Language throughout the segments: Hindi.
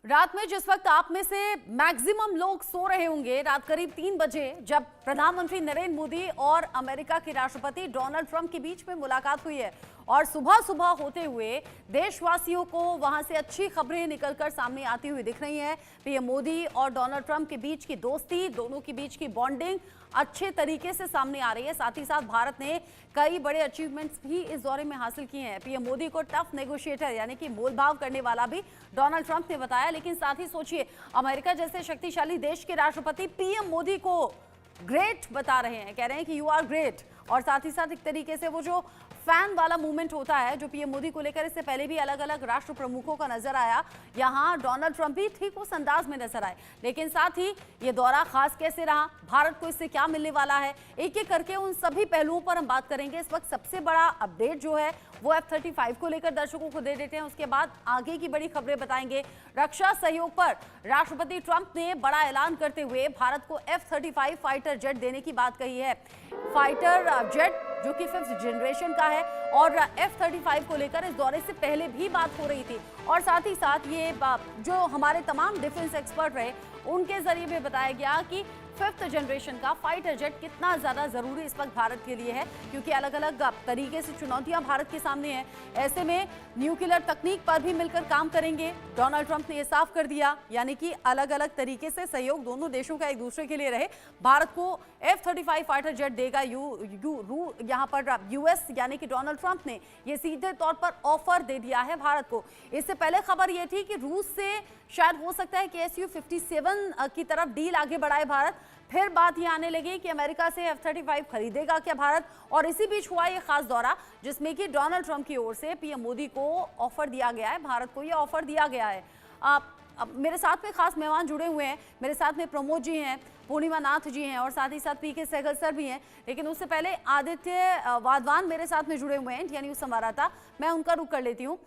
रात में जिस वक्त आप में से मैक्सिमम लोग सो रहे होंगे, रात करीब 3 बजे जब प्रधानमंत्री नरेंद्र मोदी और अमेरिका के राष्ट्रपति डोनाल्ड ट्रंप के बीच में मुलाकात हुई है और सुबह सुबह होते हुए देशवासियों को वहां से अच्छी खबरें निकलकर सामने आती हुई दिख रही हैं। पीएम मोदी और डोनाल्ड ट्रंप के बीच की दोस्ती, दोनों के बीच की बॉन्डिंग अच्छे तरीके से सामने आ रही है। साथ ही साथ भारत ने कई बड़े अचीवमेंट्स भी इस दौरे में हासिल किए हैं। पीएम मोदी को टफ नेगोशिएटर यानी कि मोलभाव करने वाला भी डोनाल्ड ट्रंप ने बताया। लेकिन साथ ही सोचिए, अमेरिका जैसे शक्तिशाली देश के राष्ट्रपति पीएम मोदी को ग्रेट बता रहे हैं, कह रहे हैं कि यू आर ग्रेट। और साथ ही साथ एक तरीके से वो जो फैन वाला मूवमेंट होता है जो पीएम मोदी को लेकर इससे पहले भी अलग अलग राष्ट्र प्रमुखों का नजर आया, यहां डोनाल्ड ट्रंप भी ठीक उस अंदाज में नजर आए। लेकिन साथ ही ये दौरा खास कैसे रहा, भारत को इससे क्या मिलने वाला है, एक एक करके उन सभी पहलुओं पर हम बात करेंगे। इस वक्त सबसे बड़ा अपडेट जो है वो F-35 को लेकर दर्शकों को दे देते हैं, उसके बाद आगे की बड़ी खबरें बताएंगे। रक्षा सहयोग पर राष्ट्रपति ट्रंप ने बड़ा ऐलान करते हुए भारत को F-35 फाइटर जेट देने की बात कही है। फाइटर जेट जो कि 5th जनरेशन का है और F-35 को लेकर इस दौरे से पहले भी बात हो रही थी। और साथ ही साथ ये जो हमारे तमाम डिफेंस एक्सपर्ट रहे उनके जरिए भी बताया गया कि 5th जनरेशन का फाइटर जेट कितना ज्यादा जरूरी इस वक्त भारत के लिए है, क्योंकि अलग अलग तरीके से चुनौतियां भारत के सामने हैं। ऐसे में न्यूक्लियर तकनीक पर भी मिलकर काम करेंगे, डोनाल्ड ट्रंप ने यह साफ कर दिया। यानी कि अलग अलग तरीके से सहयोग दोनों देशों का एक दूसरे के लिए रहे। भारत को F-35 फाइटर जेट देगा यहाँ पर यूएस यानी कि डोनाल्ड ट्रंप ने यह सीधे तौर पर ऑफर दे दिया है भारत को। इससे पहले खबर यह थी कि रूस से शायद हो सकता है कि Su-57 की तरफ डील आगे बढ़ाए भारत। फिर बात ये आने लगी कि अमेरिका से F-35 खरीदेगा क्या भारत, और इसी बीच हुआ ये खास दौरा जिसमें कि डोनाल्ड ट्रंप की ओर से पीएम मोदी को ऑफर दिया गया है, भारत को ये ऑफर दिया गया है। अब मेरे साथ में खास मेहमान जुड़े हुए हैं, मेरे साथ में प्रमोद जी हैं, पूर्णिमा नाथ जी हैं और साथ ही साथ पीके सहगल सर भी हैं। लेकिन उससे पहले आदित्य वाधवान मेरे साथ में जुड़े हुए हैं, इंडिया न्यूज संवाददाता, मैं उनका रुख कर लेती हूँ।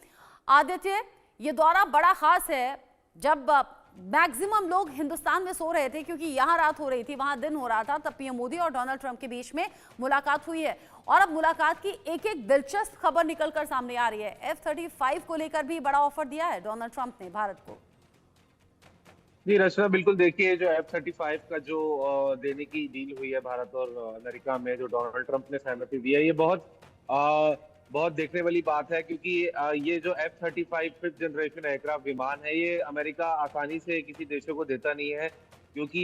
आदित्य, ये दौरा बड़ा खास है जब मैक्सिमम लोग हिंदुस्तान में सो रहे थे, क्योंकि यहाँ रात हो रही थी वहां दिन हो रहा था, तब पीएम मोदी और डोनाल्ड ट्रंप के बीच में मुलाकात हुई है। और अब मुलाकात की एक एक दिलचस्प खबर निकलकर सामने आ रही है। F-35 को लेकर भी बड़ा ऑफर दिया है डोनाल्ड ट्रंप ने भारत को। जी रचना, बिल्कुल देखिए, जो F-35 का जो देने की डील हुई है भारत और अमेरिका में, जो डोनाल्ड ट्रंप ने सहमति दी है, ये बहुत देखने वाली बात है। क्योंकि ये जो F-35 5th जनरेशन एयरक्राफ्ट विमान है, ये अमेरिका आसानी से किसी देशों को देता नहीं है। क्योंकि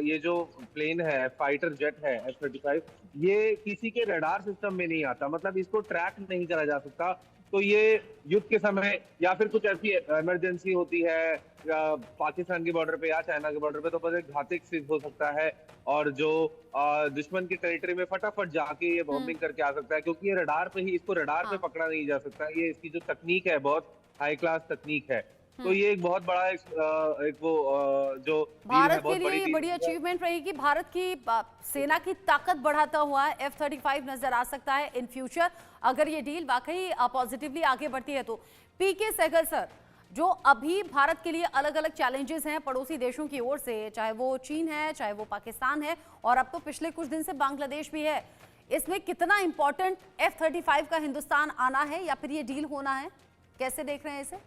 ये जो प्लेन है, फाइटर जेट है F-35, ये किसी के रडार सिस्टम में नहीं आता, मतलब इसको ट्रैक नहीं करा जा सकता। तो ये युद्ध के समय या फिर कुछ ऐसी इमरजेंसी होती है पाकिस्तान के बॉर्डर पे या चाइना के बॉर्डर पे, तो बस एक घातक सिद्ध हो सकता है और जो दुश्मन की टेरिटरी में फटाफट जाके ये बॉम्बिंग करके आ सकता है। क्योंकि ये रडार पे ही, इसको रडार पे पकड़ा नहीं जा सकता। ये इसकी जो तकनीक है बहुत हाई क्लास तकनीक है। तो ये एक बहुत बड़ा जो भारत के लिए ये बड़ी अचीवमेंट रहेगी। भारत की सेना की ताकत बढ़ाता हुआ F-35 नजर आ सकता है इन फ्यूचर, अगर ये डील वाकई पॉजिटिवली आगे बढ़ती है तो। पीके सहगल सर, जो अभी भारत के लिए अलग अलग चैलेंजेस हैं पड़ोसी देशों की ओर से, चाहे वो चीन है, चाहे वो पाकिस्तान है, और अब तो पिछले कुछ दिन से बांग्लादेश भी है, इसमें कितना इंपॉर्टेंट F-35 का हिंदुस्तान आना है या फिर ये डील होना है, कैसे देख रहे हैं इसे?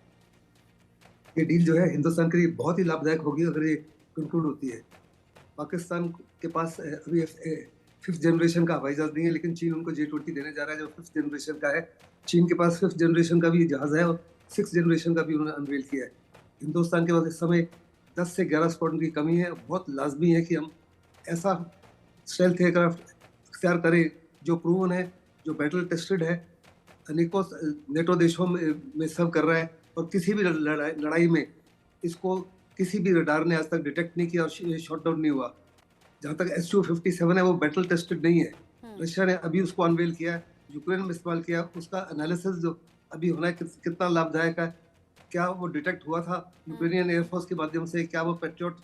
ये डील जो है हिंदुस्तान के लिए बहुत ही लाभदायक होगी अगर ये कंक्लूड होती है। पाकिस्तान के पास अभी 5th जनरेशन का हवाई जहाज नहीं है, लेकिन चीन उनको J-20 देने जा रहा है जो 5th जनरेशन का है। चीन के पास 5th जनरेशन का भी जहाज है और 6th जनरेशन का भी उन्होंने अनवील किया है। हिंदुस्तान के पास इस समय 10 से 11 स्क्वाड्रन की कमी है। बहुत लाजमी है कि हम ऐसा स्टेल्थ एयरक्राफ्ट इख्तियार करें जो प्रूवन है, जो बैटल टेस्टेड है, अनेकों नेटो देशों में सर्व कर रहा है और किसी भी लड़ाई में इसको किसी भी रडार ने आज तक डिटेक्ट नहीं किया और शॉट डाउन नहीं हुआ। जहाँ तक Su-57 है वो बैटल टेस्टेड नहीं है। रशिया ने अभी उसको अनवेल किया, यूक्रेन में इस्तेमाल किया, उसका एनालिसिस जो अभी होना है कितना लाभदायक है, क्या वो डिटेक्ट हुआ था यूक्रेनियन एयरफोर्स के माध्यम से, क्या वो पैट्रियट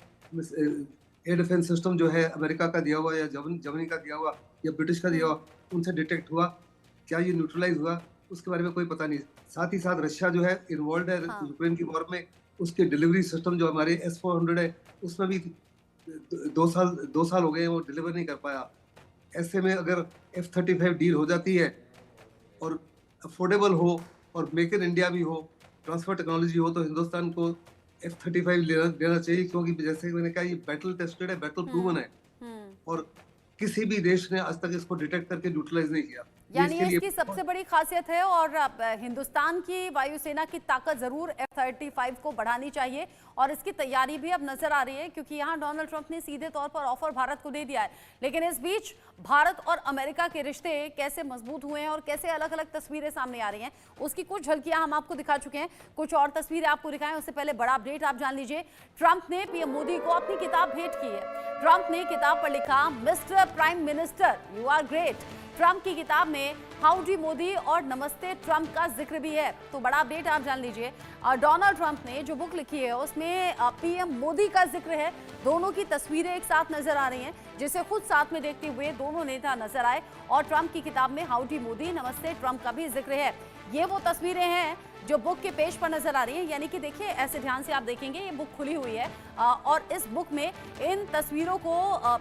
एयर डिफेंस सिस्टम जो है अमेरिका का दिया हुआ या जर्मनी का दिया हुआ या ब्रिटिश का दिया हुआ, उनसे डिटेक्ट हुआ, क्या ये न्यूट्रलाइज हुआ, उसके बारे में कोई पता नहीं। साथ ही साथ रशिया जो है इन्वॉल्व है यूक्रेन की वॉर में, उसके डिलीवरी सिस्टम जो हमारे S-400 है उसमें भी 2 साल हो गए वो डिलीवर नहीं कर पाया। ऐसे में अगर F-35 डील हो जाती है और अफोर्डेबल हो और मेक इन इंडिया भी हो, ट्रांसफर टेक्नोलॉजी हो, तो हिंदुस्तान को F-35 लेना चाहिए, क्योंकि जैसे कि मैंने कहा, ये बैटल टेस्टेड है, बैटल प्रूवन है, और किसी भी देश ने आज तक इसको डिटेक्ट करके न्यूट्रलाइज नहीं किया। ये यानी इसके लिए इसकी सबसे बड़ी खासियत है। और हिंदुस्तान की वायुसेना की ताकत जरूर F-35 को बढ़ानी चाहिए, और इसकी तैयारी भी अब नजर आ रही है, क्योंकि यहाँ डोनाल्ड ट्रंप ने सीधे तौर पर ऑफर भारत को दे दिया है। लेकिन इस बीच भारत और अमेरिका के रिश्ते कैसे मजबूत हुए हैं और कैसे अलग अलग तस्वीरें सामने आ रही हैं, उसकी कुछ झलकियां हम आपको दिखा चुके हैं। कुछ और तस्वीरें आपको दिखाएं उससे पहले बड़ा अपडेट आप जान लीजिए। ट्रंप ने पीएम मोदी को अपनी किताब भेंट की है। ट्रंप ने किताब पर लिखा, Mr Prime Minister you are great. Trump की किताब में हाउडी मोदी और नमस्ते ट्रंप का जिक्र भी है। तो बड़ा अपडेट आप जान लीजिए। डोनाल्ड ट्रंप ने जो बुक लिखी है उसमें पीएम मोदी का जिक्र है। दोनों की तस्वीरें एक साथ नजर आ रही हैं, जिसे खुद साथ में देखते हुए दोनों नेता नजर आए। और ट्रंप की किताब में हाउडी मोदी नमस्ते ट्रंप का भी जिक्र है। ये वो तस्वीरें हैं जो बुक के पेज पर नजर आ रही है। यानी कि देखिए, ऐसे ध्यान से आप देखेंगे, ये बुक खुली हुई है और इस बुक में इन तस्वीरों को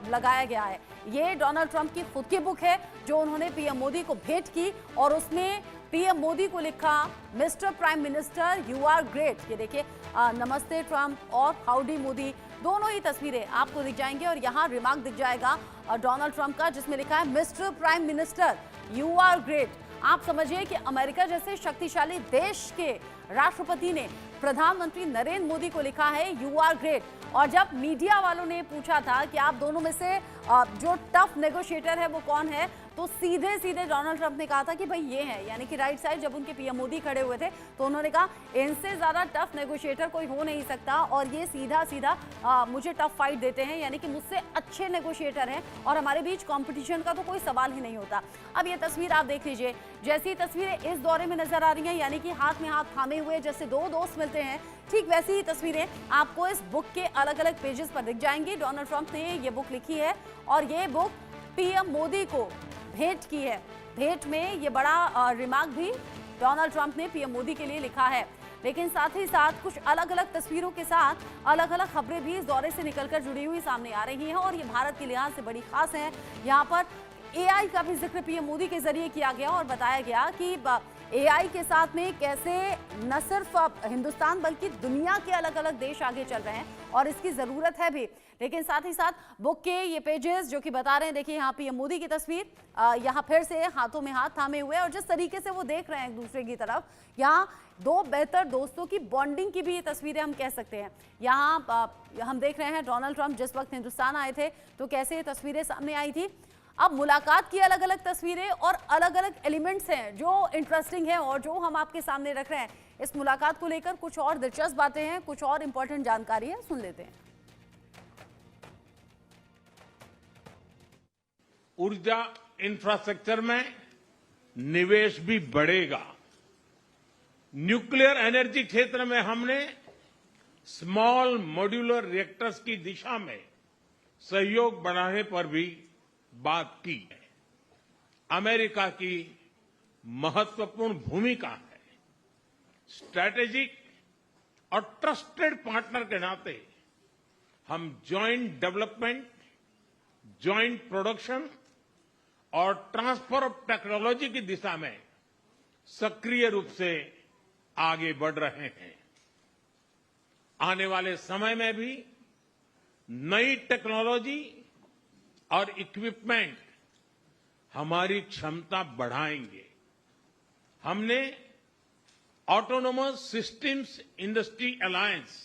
लगाया गया है। ये डोनाल्ड ट्रंप की खुद की बुक है जो उन्होंने पीएम मोदी को भेंट की, और उसमें पीएम मोदी को लिखा, Mr Prime Minister you are great. ये देखिए, नमस्ते ट्रंप और हाउडी मोदी दोनों ही तस्वीरें आपको दिख जाएंगे। और यहाँ रिमार्क दिख जाएगा डोनाल्ड ट्रंप का, जिसमें लिखा है, Mr Prime Minister you are great. आप समझिए कि अमेरिका जैसे शक्तिशाली देश के राष्ट्रपति ने प्रधानमंत्री नरेंद्र मोदी को लिखा है यू आर ग्रेट। और जब मीडिया वालों ने पूछा था कि आप दोनों में से जो टफ नेगोशिएटर है वो कौन है, तो सीधे सीधे डोनाल्ड ट्रंप ने कहा था कि भाई ये है, यानी कि राइट साइड जब उनके पीएम मोदी खड़े हुए थे तो उन्होंने कहा इनसे ज्यादा टफ नेगोशिएटर कोई हो नहीं सकता, और ये सीधा सीधा मुझे टफ फाइट देते हैं, यानी कि मुझसे अच्छे नेगोशिएटर हैं और हमारे बीच कंपटीशन का तो कोई सवाल ही नहीं होता। अब ये तस्वीर आप देख लीजिए, जैसी तस्वीरें इस दौरे में नजर आ रही हैं, यानी कि हाथ में हाथ थामे हुए जैसे दो दोस्त मिलते हैं, ठीक वैसी ही तस्वीरें आपको इस बुक के अलग अलग पेजेस पर दिख जाएंगी। डोनाल्ड ट्रंप ने ये बुक लिखी है और ये बुक पीएम मोदी को भेंट की है। भेंट में ये बड़ा रिमार्क भी डोनाल्ड ट्रंप ने पीएम मोदी के लिए लिखा है। लेकिन साथ ही साथ कुछ अलग अलग तस्वीरों के साथ अलग अलग खबरें भी इस दौरे से निकलकर जुड़ी हुई सामने आ रही हैं, और ये भारत के लिहाज से बड़ी खास है। यहाँ पर एआई का भी जिक्र पीएम मोदी के जरिए किया गया और बताया गया कि एआई के साथ में कैसे न सिर्फ हिंदुस्तान बल्कि दुनिया के अलग अलग देश आगे चल रहे हैं, और इसकी जरूरत है भी। लेकिन साथ ही साथ बुक के ये पेजेस जो कि बता रहे हैं, देखिए यहाँ पीएम मोदी की तस्वीर, यहाँ फिर से हाथों में हाथ थामे हुए, और जिस तरीके से वो देख रहे हैं एक दूसरे की तरफ, यहाँ दो बेहतर दोस्तों की बॉन्डिंग की भी ये तस्वीरें हम कह सकते हैं। यहाँ हम देख रहे हैं डोनाल्ड ट्रंप जिस वक्त हिंदुस्तान आए थे तो कैसे ये तस्वीरें सामने आई थी। अब मुलाकात की अलग अलग तस्वीरें और अलग अलग एलिमेंट्स हैं जो इंटरेस्टिंग हैं और जो हम आपके सामने रख रहे हैं। इस मुलाकात को लेकर कुछ और दिलचस्प बातें हैं, कुछ और इंपॉर्टेंट जानकारी है, सुन लेते हैं। ऊर्जा इंफ्रास्ट्रक्चर में निवेश भी बढ़ेगा। न्यूक्लियर एनर्जी क्षेत्र में हमने स्मॉल मॉड्यूलर रिएक्टर्स की दिशा में सहयोग बढ़ाने पर भी बात की है। अमेरिका की महत्वपूर्ण भूमिका है। स्ट्रैटेजिक और ट्रस्टेड पार्टनर के नाते हम जॉइंट डेवलपमेंट, जॉइंट प्रोडक्शन और ट्रांसफर ऑफ टेक्नोलॉजी की दिशा में सक्रिय रूप से आगे बढ़ रहे हैं। आने वाले समय में भी नई टेक्नोलॉजी और इक्विपमेंट हमारी क्षमता बढ़ाएंगे। हमने autonomous systems industry alliance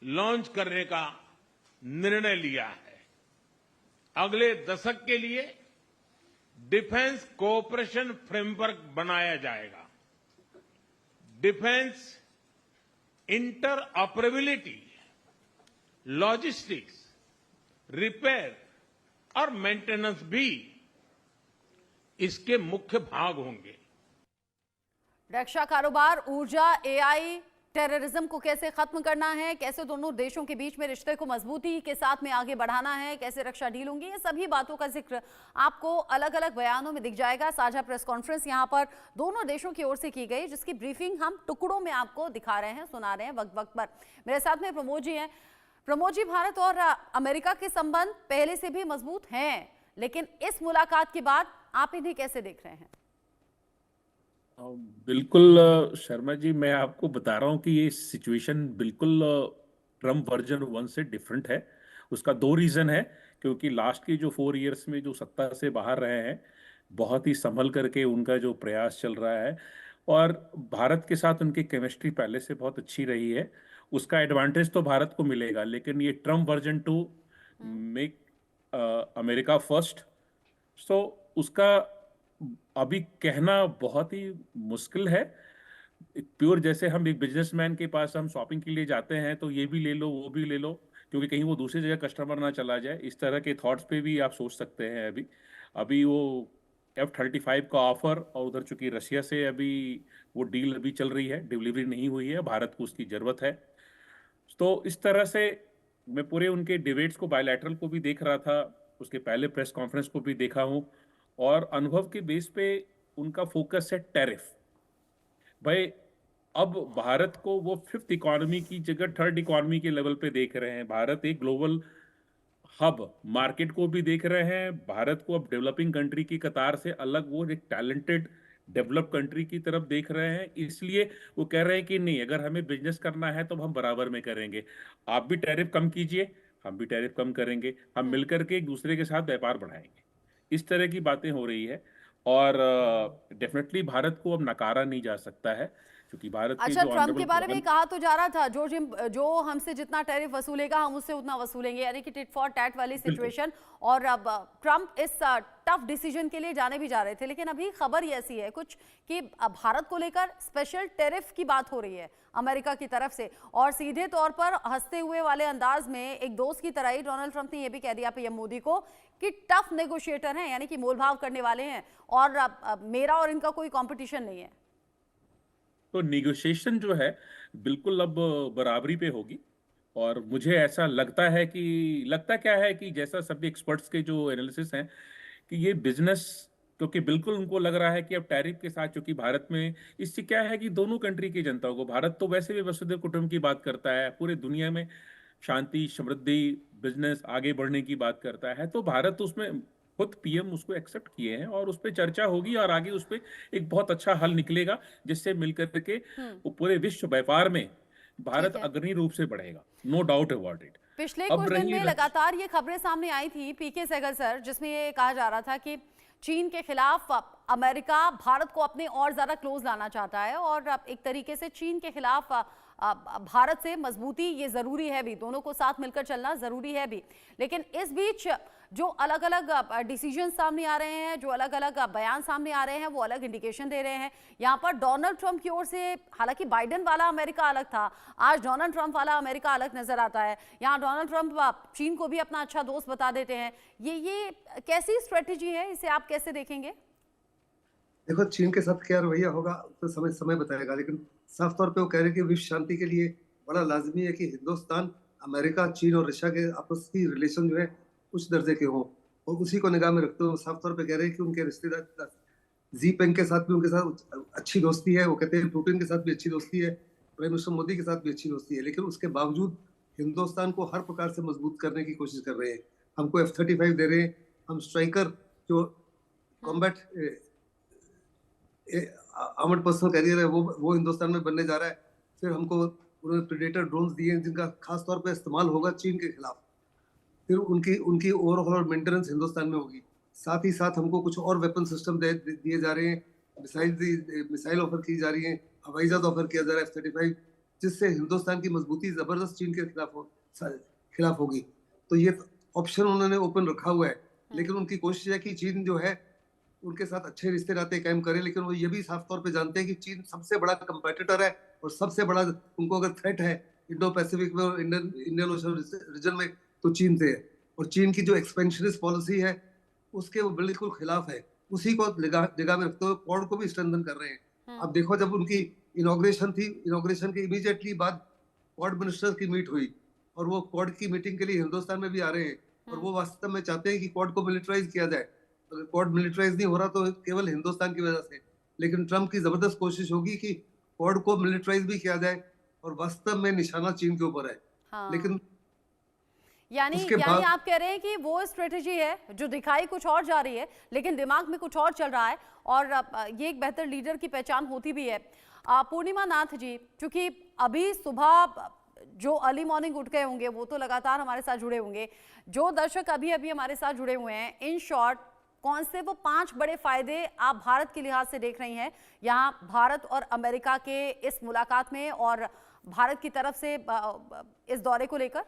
launch करने का निर्णय लिया है। अगले दशक के लिए डिफेंस कोऑपरेशन फ्रेमवर्क बनाया जाएगा। डिफेंस इंटरऑपरेबिलिटी, लॉजिस्टिक्स, रिपेयर और मेंटेनेंस भी इसके मुख्य भाग होंगे। रक्षा कारोबार, ऊर्जा, एआई, टेररिज्म को कैसे खत्म करना है, कैसे दोनों देशों के बीच में रिश्ते को मजबूती के साथ में आगे बढ़ाना है, कैसे रक्षा डील होंगी, ये सभी बातों का जिक्र आपको अलग अलग बयानों में दिख जाएगा। साझा प्रेस कॉन्फ्रेंस यहां पर दोनों देशों की ओर से की गई, जिसकी ब्रीफिंग हम टुकड़ों में आपको दिखा रहे हैं, सुना रहे हैं वक्त वक्त पर। मेरे साथ में प्रमोद जी हैं। प्रमोद जी, भारत और अमेरिका के संबंध पहले से भी मजबूत हैं, लेकिन इस मुलाकात के बाद आप इन्हें कैसे देख रहे हैं? बिल्कुल शर्मा जी, मैं आपको बता रहा हूं कि ये सिचुएशन बिल्कुल ट्रम्प वर्जन 1 से डिफरेंट है। उसका दो रीजन है। क्योंकि लास्ट के जो 4 इयर्स में जो सत्ता से बाहर रहे हैं, बहुत ही संभल करके उनका जो प्रयास चल रहा है, और भारत के साथ उनकी केमिस्ट्री पहले से बहुत अच्छी रही है। उसका एडवांटेज तो भारत को मिलेगा, लेकिन ये Trump version 2, make America first, so उसका अभी कहना बहुत ही मुश्किल है। प्योर जैसे हम एक बिजनेसमैन के पास हम शॉपिंग के लिए जाते हैं तो ये भी ले लो वो भी ले लो, क्योंकि कहीं वो दूसरी जगह कस्टमर ना चला जाए, इस तरह के थॉट्स पे भी आप सोच सकते हैं। अभी अभी वो F-35 का ऑफर, और उधर चूंकि रशिया से अभी वो डील अभी चल रही है, डिलीवरी नहीं हुई है, भारत को उसकी जरूरत है। तो इस तरह से मैं पूरे उनके डिबेट्स को, बायलैटरल को भी देख रहा था, उसके पहले प्रेस कॉन्फ्रेंस को भी देखा हूं, और अनुभव के बेस पे उनका फोकस है टैरिफ। भाई, अब भारत को वो फिफ्थ इकोनॉमी की जगह थर्ड इकोनॉमी के लेवल पे देख रहे हैं। भारत एक ग्लोबल हब मार्केट को भी देख रहे हैं। भारत को अब डेवलपिंग कंट्री की कतार से अलग वो एक टैलेंटेड डेवलप कंट्री की तरफ देख रहे हैं। इसलिए वो कह रहे हैं कि नहीं, अगर हमें बिजनेस करना है तो हम बराबर में करेंगे। आप भी टैरिफ कम कीजिए, हम भी टैरिफ कम करेंगे, हम मिलकर के एक दूसरे के साथ व्यापार बढ़ाएंगे। इस तरह की बातें हो रही है, और डेफिनेटली भारत को अब नकारा नहीं जा सकता है, क्योंकि भारत के अच्छा, जो ट्रम्प के बारे में ऑनरेबल कहा तो जा रहा था, जो हमसे जितना टैरिफ वसूलेगा हम उससे उतना वसूलेंगे, यानी कि टिट फॉर टैट वाली सिचुएशन। और अब ट्रम्प इस टफ डिसीजन के लिए जाने भी जा रहे थे, लेकिन अभी खबर ही ऐसी है कुछ कि भारत को लेकर स्पेशल टैरिफ की बात हो रही है अमेरिका की तरफ से। और सीधे तौर पर हंसते हुए वाले अंदाज में एक दोस्त की तरह ही डोनाल्ड ट्रम्प ने यह भी कह दिया पीएम मोदी को कि टफ नेगोशिएटर हैं, यानी कि मोलभाव करने वाले हैं, और मेरा और इनका कोई कॉम्पिटिशन नहीं है। तो निगोशिएशन जो है बिल्कुल अब बराबरी पे होगी। और मुझे ऐसा लगता क्या है कि जैसा सभी एक्सपर्ट्स के जो एनालिसिस हैं, कि ये बिजनेस, क्योंकि बिल्कुल उनको लग रहा है कि अब टैरिफ के साथ, क्योंकि भारत में इससे क्या है कि दोनों कंट्री की जनता को, भारत तो वैसे भी वसुधैव कुटुंब की बात करता है, पूरे दुनिया में शांति समृद्धि बिजनेस आगे बढ़ने की बात करता है, तो भारत उसमें खुद पीएम उसको एक्सेप्ट किए हैं, और उस पर चर्चा होगी, और आगे उस पर एक बहुत अच्छा हल निकलेगा, जिससे मिलकर के वो पूरे विश्व व्यापार में भारत अग्रणी रूप से बढ़ेगा। No doubt about it. पिछले कुछ दिन में लगातार ये खबरें सामने आई थी पीके सहगल सर, जिसमें ये कहा जा रहा था कि चीन के खिलाफ अमेरिका भारत को अपने और ज्यादा क्लोज लाना चाहता है, और एक तरीके से चीन के खिलाफ भारत से मजबूती ये जरूरी है भी, दोनों को साथ मिलकर चलना जरूरी है भी। लेकिन इस बीच जो अलग अलग डिसीजन सामने आ रहे हैं, जो अलग अलग बयान सामने आ रहे हैं, वो अलग इंडिकेशन दे रहे हैं। यहाँ पर डोनाल्ड ट्रंप की ओर से, हालांकि बाइडेन वाला अमेरिका अलग था, आज डोनाल्ड ट्रंप वाला अमेरिका अलग नजर आता है। यहाँ डोनाल्ड ट्रंप चीन को भी अपना अच्छा दोस्त बता देते हैं। ये कैसी स्ट्रेटेजी है, इसे आप कैसे देखेंगे? देखो, चीन के साथ क्या रवैया होगा तो समय बताएगा, लेकिन साफ तौर पे वो कह रहे हैं कि विश्व शांति के लिए बड़ा लाजमी है कि हिंदुस्तान, अमेरिका, चीन और रशिया के आपस की रिलेशन जो है उच्च दर्जे के हों, और उसी को निगाह में रखते हुए साफ तौर पे कह रहे हैं कि उनके रिश्तेदार जी पेंग के साथ भी उनके साथ अच्छी दोस्ती है। वो कहते हैं पुतिन के साथ भी अच्छी दोस्ती है, प्राइम मिनिस्टर मोदी के साथ भी अच्छी दोस्ती है, लेकिन उसके बावजूद हिंदुस्तान को हर प्रकार से मजबूत करने की कोशिश कर रहे हैं। हमको F-35 दे रहे हैं, हम स्ट्राइकर जो कॉम्बैट आर्मर्ड पर्सनल कैरियर है वो हिंदुस्तान में बनने जा रहा है। फिर हमको उन्होंने प्रेडेटर ड्रोन्स दिए हैं, जिनका खास तौर पे इस्तेमाल होगा चीन के खिलाफ। फिर उनकी ओवरऑल मेंटेनेंस हिंदुस्तान में होगी। साथ ही साथ हमको कुछ और वेपन सिस्टम दिए जा रहे हैं, मिसाइल ऑफर की जा रही है, हवाई जहाज ऑफर किया जा रहा है F-35, जिससे हिंदुस्तान की मजबूती जबरदस्त चीन के खिलाफ होगी। तो ये ऑप्शन उन्होंने ओपन रखा हुआ है, लेकिन उनकी कोशिश है कि चीन जो है उनके साथ अच्छे रिश्ते नाते कायम करें, लेकिन वो ये भी साफ तौर पे जानते हैं कि चीन सबसे बड़ा कंपेटिटर है, और सबसे बड़ा उनको अगर थ्रेट है इंडो पैसिफिक में और इंडियन ओशन रीजन में, तो चीन से है। और चीन की जो एक्सपेंशनिस्ट पॉलिसी है उसके वो बिल्कुल खिलाफ है। उसी को निगाह में रखते हुए क्वाड को भी स्ट्रेंथन कर रहे हैं। अब देखो, जब उनकी इनॉग्रेशन थी, इनॉग्रेशन के इमीडिएटली बाद क्वाड मिनिस्टर्स की मीट हुई, और वो क्वाड की मीटिंग के लिए हिंदुस्तान में भी आ रहे हैं, और वो वास्तव में चाहते हैं कि क्वाड को मिलिटराइज किया जाए। अगर क्वाड मिलिटराइज नहीं हो रहा तो केवल हिंदुस्तान की वजह से, लेकिन ट्रम्प की जबरदस्त कोशिश होगी कि क्वाड को मिलिटराइज भी किया जाए, और वास्तव में निशाना चीन के ऊपर है। लेकिन यानी उसके बाद आप कह रहे हैं कि वो स्ट्रेटेजी है जो दिखाई कुछ और जा रही है लेकिन दिमाग में कुछ और चल रहा है, और ये एक बेहतर लीडर की पहचान होती भी है। पूर्णिमा नाथ जी, क्योंकि अभी सुबह जो अर्ली मॉर्निंग उठ गए होंगे वो तो लगातार हमारे साथ जुड़े होंगे, जो दर्शक अभी अभी हमारे साथ जुड़े हुए हैं, इन शॉर्ट कौन से वो 5 बड़े फायदे आप भारत के लिहाज से देख रही हैं यहाँ भारत और अमेरिका के इस मुलाकात में और भारत की तरफ से इस दौरे को लेकर?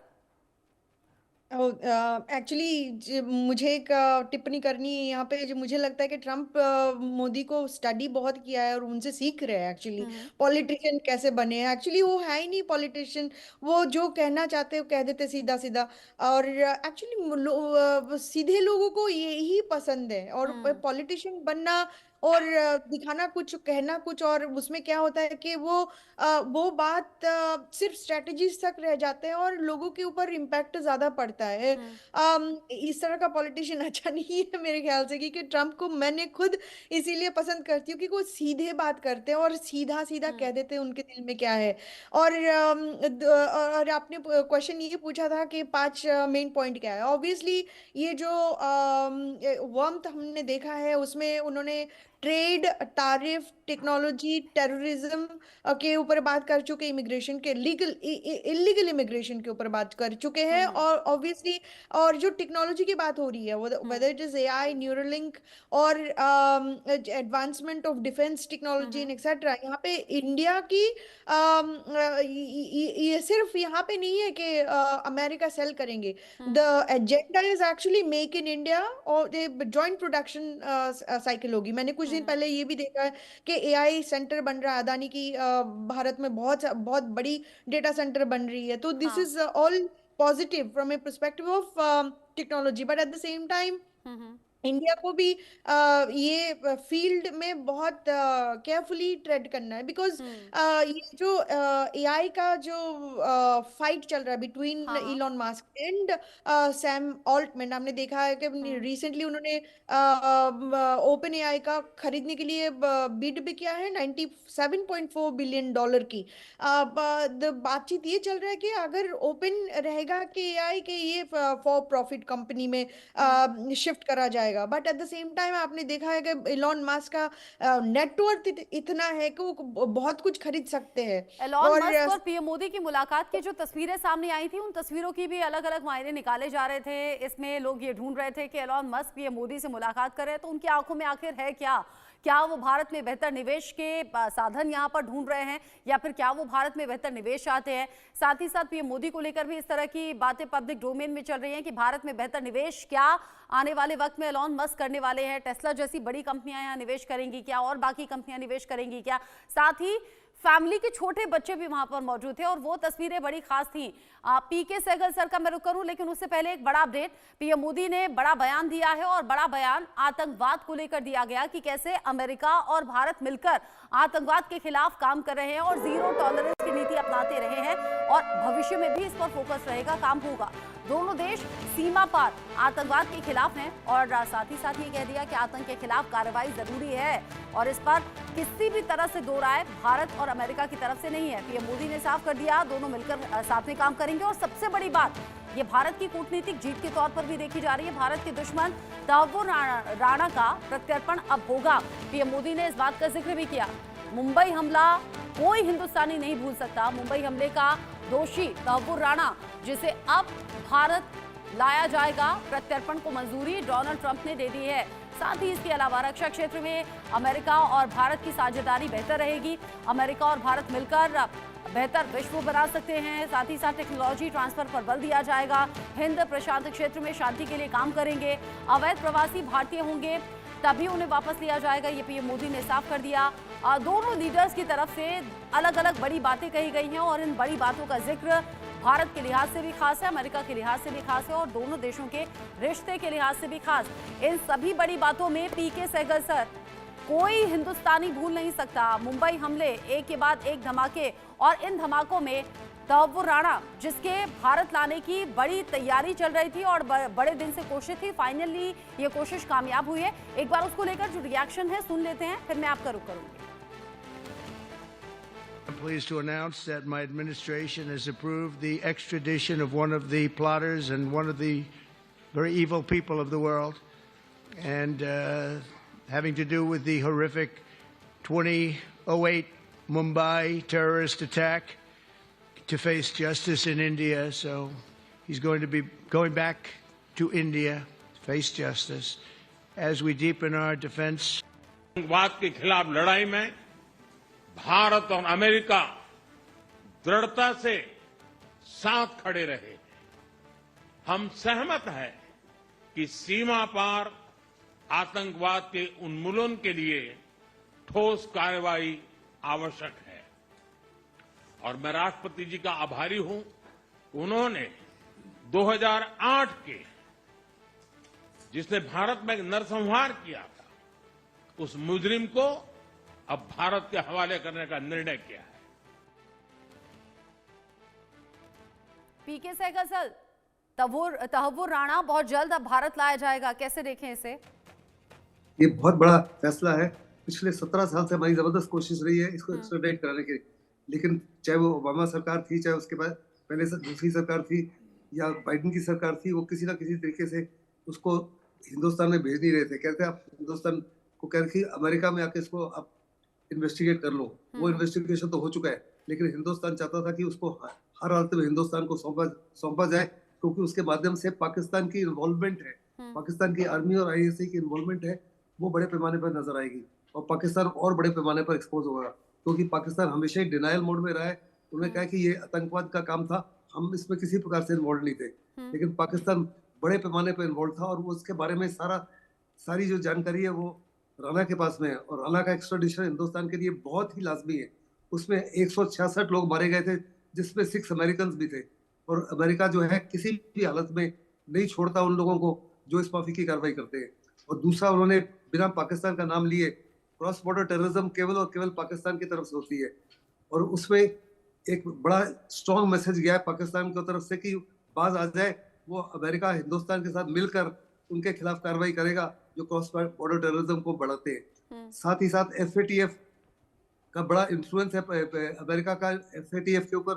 एक्चुअली मुझे एक टिप्पणी करनी है यहाँ पे। जो मुझे लगता है कि ट्रम्प मोदी को स्टडी बहुत किया है और उनसे सीख रहे हैं एक्चुअली पॉलिटिशियन कैसे बने हैं। एक्चुअली वो है ही नहीं पॉलिटिशियन, वो जो कहना चाहते हैं वो कह देते सीधा सीधा। और एक्चुअली सीधे लोगों को यही पसंद है, और पॉलिटिशियन बनना और दिखाना कुछ, कहना कुछ, और उसमें क्या होता है कि वो बात सिर्फ स्ट्रेटजीज तक रह जाते हैं और लोगों के ऊपर इम्पैक्ट ज्यादा पड़ता है। इस तरह का पॉलिटिशियन अच्छा नहीं है मेरे ख्याल से, क्योंकि ट्रम्प को मैंने खुद इसीलिए पसंद करती हूँ क्योंकि वो सीधे बात करते हैं और सीधा सीधा कह देते हैं उनके दिल में क्या है। और आपने क्वेश्चन ये पूछा था कि 5 मेन पॉइंट क्या है। ऑब्वियसली ये जो वर्म हमने देखा है उसमें उन्होंने ट्रेड, तारिफ, टेक्नोलॉजी, टेररिज्म के ऊपर बात कर चुके, इमिग्रेशन के इलीगल इमिग्रेशन के ऊपर बात कर चुके हैं। और ऑब्वियसली और जो टेक्नोलॉजी की बात हो रही है, whether it is AI, Neuralink और advancement of defence technology and etcetera, यहाँ पे इंडिया की ये सिर्फ यहाँ पे नहीं है कि अमेरिका सेल करेंगे। The agenda is actually make in India और जॉइंट प्रोडक्शन साइकिल होगी। मैंने कुछ दिन पहले ये भी देखा है कि एआई सेंटर बन रहा है, अदानी की भारत में बहुत बहुत बड़ी डेटा सेंटर बन रही है। तो this is all positive from A perspective of technology, but at the same time India को भी ये फील्ड में बहुत केयरफुली ट्रेड करना है, बिकॉज ये जो एआई का जो फाइट चल रहा है between Elon Musk and Sam Altman, हमने देखा है कि रिसेंटली उन्होंने ओपन एआई का खरीदने के लिए बिड भी किया है $97.4 बिलियन की। बातचीत ये चल रहा है कि अगर ओपन रहेगा कि एआई के ये फॉर प्रॉफिट कंपनी में शिफ्ट करा जाए, but at the same time आपने देखा है कि इलॉन मस्क का नेटवर्थ इतना है कि वो बहुत कुछ खरीद सकते हैं। इलॉन मस्क और पीएम मोदी की मुलाकात की जो तस्वीरें सामने आई थी, उन तस्वीरों की भी अलग अलग मायने निकाले जा रहे थे। इसमें लोग ये ढूंढ रहे थे कि इलॉन मस्क पीएम मोदी से मुलाकात कर रहे हैं तो उनकी आंखों में आखिर है क्या वो भारत में बेहतर निवेश के साधन यहाँ पर ढूंढ रहे हैं, या फिर क्या वो भारत में बेहतर निवेश चाहते हैं। साथ ही साथ पीएम मोदी को लेकर भी इस तरह की बातें पब्लिक डोमेन में चल रही हैं कि भारत में बेहतर निवेश क्या आने वाले वक्त में इलॉन मस्क करने वाले हैं, टेस्ला जैसी बड़ी कंपनियां यहाँ निवेश करेंगी क्या, और बाकी कंपनियां निवेश करेंगी क्या। साथ ही फैमिली के छोटे बच्चे भी वहां पर मौजूद थे और वो तस्वीरें बड़ी खास थी। पीके सहगल सर का मैं रुक करूं, लेकिन उससे पहले एक बड़ा अपडेट। पीएम मोदी ने बड़ा बयान दिया है और बड़ा बयान आतंकवाद को लेकर दिया गया कि कैसे अमेरिका और भारत मिलकर आतंकवाद के खिलाफ काम कर रहे हैं और जीरो टॉलरेंस की नीति अपनाते रहे हैं और भविष्य में भी इस पर फोकस रहेगा, काम होगा। दोनों देश सीमा पार आतंकवाद के खिलाफ हैं और साथ ही साथ ये कह दिया कि आतंक के खिलाफ कार्रवाई जरूरी है और इस पर किसी भी तरह से दो राय भारत और अमेरिका की तरफ से नहीं है। पीएम मोदी ने साफ कर दिया दोनों मिलकर साथ में काम करेंगे और सबसे बड़ी बात ये भारत की कूटनीतिक जीत के तौर पर भी देखी जा रही है। भारत के दुश्मन तहव्वुर राणा का प्रत्यर्पण अब होगा। पीएम मोदी ने इस बात का जिक्र भी किया। मुंबई हमला कोई हिंदुस्तानी नहीं भूल सकता। मुंबई हमले का दोषी तहव्वुर राणा, जिसे अब भारत लाया जाएगा, प्रत्यर्पण को मंजूरी डोनाल्ड ट्रंप ने दे दी है। साथ ही इसके अलावा रक्षा क्षेत्र में अमेरिका और भारत की साझेदारी बेहतर रहेगी। अमेरिका और भारत मिलकर बेहतर विश्व बना सकते हैं। साथ ही साथ टेक्नोलॉजी ट्रांसफर पर बल दिया जाएगा। हिंद प्रशांत क्षेत्र में शांति के लिए काम करेंगे। अवैध प्रवासी भारतीय होंगे तभी उन्हें वापस लिया जाएगा, ये पीएम मोदी ने साफ कर दिया। दोनों लीडर्स की तरफ से अलग अलग बड़ी बातें कही गई हैं और इन बड़ी बातों का जिक्र भारत के लिहाज से भी खास है, अमेरिका के लिहाज से भी खास है और दोनों देशों के रिश्ते के लिहाज से भी खास। इन सभी बड़ी बातों में पीके सहगल सर, कोई हिंदुस्तानी भूल नहीं सकता मुंबई हमले, एक के बाद एक धमाके और इन धमाकों में तहव्वुर राणा, जिसके भारत लाने की बड़ी तैयारी चल रही थी और बड़े दिन से कोशिश थी, फाइनली ये कोशिश कामयाब हुई है। एक बार उसको लेकर जो रिएक्शन है सुन लेते हैं, फिर मैं आपका रुख करूंगी। pleased to announce that my administration has approved the extradition of one of the plotters and one of the very evil people of the world, and having to do with the horrific 2008 Mumbai terrorist attack, to face justice in India. So he's going to be going back to India to face justice as we deepen our defense. आतंकवाद के खिलाफ लड़ाई में भारत और अमेरिका दृढ़ता से साथ खड़े रहे। हम सहमत हैं कि सीमा पार आतंकवाद के उन्मूलन के लिए ठोस कार्रवाई आवश्यक है और मैं राष्ट्रपति जी का आभारी हूं। उन्होंने 2008 के जिसने भारत में नरसंहार किया था, उस मुजरिम को अब भारत के हवाले करने का निर्णय किया है। पीके सहगल, तहव्वुर राणा बहुत जल्द अब भारत लाया जाएगा, कैसे देखें इसे? ये बहुत बड़ा फैसला है। पिछले 17 साल से हमारी जबरदस्त कोशिश रही है इसको एक्स्ट्राडाइट कराने की, लेकिन चाहे वो ओबामा सरकार थी, चाहे उसके बाद पहले से दूसरी सरकार थी या बाइडेन की सरकार थी, वो किसी ना किसी तरीके से उसको हिंदुस्तान में भेज नहीं रहे थे। कहते आप हिंदुस्तान को कह रहे अमेरिका में आके इसको आप इन्वेस्टिगेट कर लो। वो इन्वेस्टिगेशन तो हो चुका है, लेकिन हिंदुस्तान चाहता था कि उसको हर हालत में हिंदुस्तान को सौंपा जाए, क्योंकि उसके माध्यम से पाकिस्तान की इन्वॉल्वमेंट है, पाकिस्तान की आर्मी और आईएसआई की इन्वॉल्वमेंट है, वो बड़े पैमाने पर नजर आएगी और पाकिस्तान और बड़े पैमाने पर एक्सपोज होगा, क्योंकि पाकिस्तान हमेशा ही डिनायल मोड में रहा है। उन्होंने कहा कि ये आतंकवाद का काम था, हम इसमें किसी प्रकार से इन्वॉल्व नहीं थे, लेकिन पाकिस्तान बड़े पैमाने पर इन्वॉल्व था और वो उसके बारे में सारी जो जानकारी है वो राणा के पास में है और राणा का एक्स्ट्राडिशन हिंदुस्तान के लिए बहुत ही लाजमी है। उसमें 166 लोग मारे गए थे, जिसमें 6 अमेरिकन भी थे और अमेरिका जो है किसी भी हालत में नहीं छोड़ता उन लोगों को जो इस माफी की कार्रवाई करते हैं। और दूसरा, उन्होंने बिना पाकिस्तान का नाम लिए क्रॉस बॉर्डर टेररिज्म केवल और केवल पाकिस्तान की तरफ से होती है और उसमें एक बड़ा स्ट्रॉन्ग मैसेज गया है पाकिस्तान की तरफ से कि बाज आ जाए, वो अमेरिका हिंदुस्तान के साथ मिलकर उनके खिलाफ कार्रवाई करेगा जो क्रॉस बॉर्डर टेररिज्म को बढ़ाते हैं। साथ ही साथ FATF का बड़ा इन्फ्लुएंस है अमेरिका का, FATF के ऊपर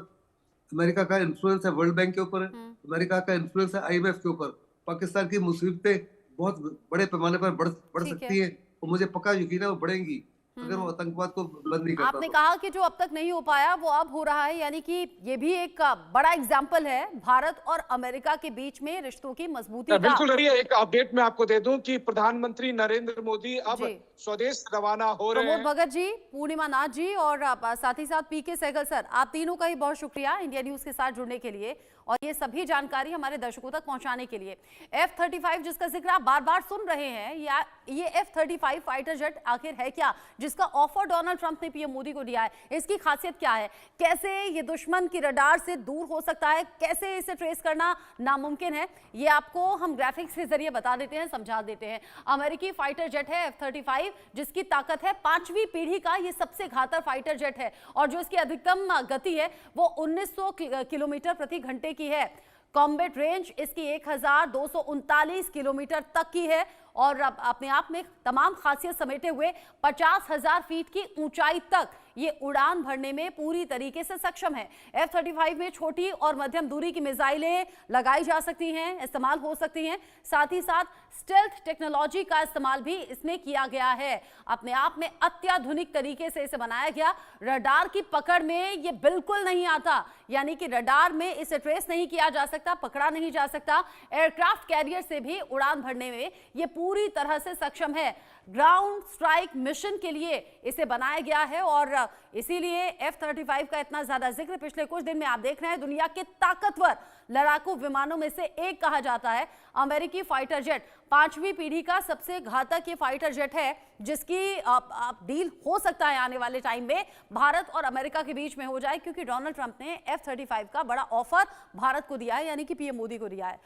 अमेरिका का इन्फ्लुएंस है, वर्ल्ड बैंक के ऊपर अमेरिका का इन्फ्लुएंस है, IMF के ऊपर। पाकिस्तान की मुसीबतें बहुत बड़े पैमाने पर बढ़ सकती है और मुझे पक्का यकीन है वो बढ़ेंगी अगर वो आतंकवाद को बुलंद नहीं करता। आपने कहा कि जो अब तक नहीं हो पाया वो अब हो रहा है, यानी कि ये भी एक बड़ा एग्जाम्पल है भारत और अमेरिका के बीच में रिश्तों की मजबूती का। बिल्कुल रही है। एक अपडेट मैं आपको दे दूं कि प्रधानमंत्री नरेंद्र मोदी अब स्वदेश रवाना हो रहे हैं। प्रमोद भगत जी, पूर्णिमा नाथ जी और साथ ही साथ पीके सहगल सर, आप तीनों का ही बहुत शुक्रिया इंडिया न्यूज के साथ जुड़ने के लिए और ये सभी जानकारी हमारे दर्शकों तक पहुंचाने के लिए। F-35 जिसका जिक्र आप बार बार सुन रहे हैं, या ये F-35 फाइटर जेट आखिर है क्या जिसका ऑफर डोनाल्ड ट्रंप ने पीएम मोदी को दिया है? इसकी खासियत क्या है? कैसे ये दुश्मन की रडार से दूर हो सकता है? कैसे इसे ट्रेस करना नामुमकिन है? ये आपको हम ग्राफिक्स के जरिए बता देते हैं, समझा देते हैं। अमेरिकी फाइटर जेट है F-35, जिसकी ताकत है 5वीं पीढ़ी का, ये सबसे घातक फाइटर जेट है और जो इसकी अधिकतम गति है वो 1900 किलोमीटर प्रति घंटे की है। कॉम्बैट रेंज इसकी 1239 किलोमीटर तक की है और अपने आप में तमाम खासियत समेटे हुए 50,000 फीट की ऊंचाई तक ये उड़ान भरने में पूरी तरीके से सक्षम है। F-35 में छोटी और मध्यम दूरी की मिसाइलें लगाई जा सकती हैं, इस्तेमाल हो सकती हैं। साथ ही साथ स्टेल्थ टेक्नोलॉजी का इस्तेमाल भी इसमें किया गया है। अपने आप में अत्याधुनिक तरीके से इसे बनाया गया। रडार की पकड़ में ये बिल्कुल नहीं आता, यानी कि रडार में इसे ट्रेस नहीं किया जा सकता, पकड़ा नहीं जा सकता। एयरक्राफ्ट कैरियर से भी उड़ान भरने में ये पूरी तरह से सक्षम है। ग्राउंड स्ट्राइक मिशन के लिए इसे बनाया गया है और इसीलिए F-35 का इतना ज्यादा जिक्र पिछले कुछ दिन में आप देख रहे हैं। दुनिया के ताकतवर लड़ाकू विमानों में से एक कहा जाता है अमेरिकी फाइटर जेट। 5वीं पीढ़ी का सबसे घातक ये फाइटर जेट है, जिसकी डील हो सकता है आने वाले टाइम में भारत और अमेरिका के बीच में हो जाए, क्योंकि डोनाल्ड ट्रंप ने F-35 का बड़ा ऑफर भारत को दिया है, यानी कि पीएम मोदी को दिया है।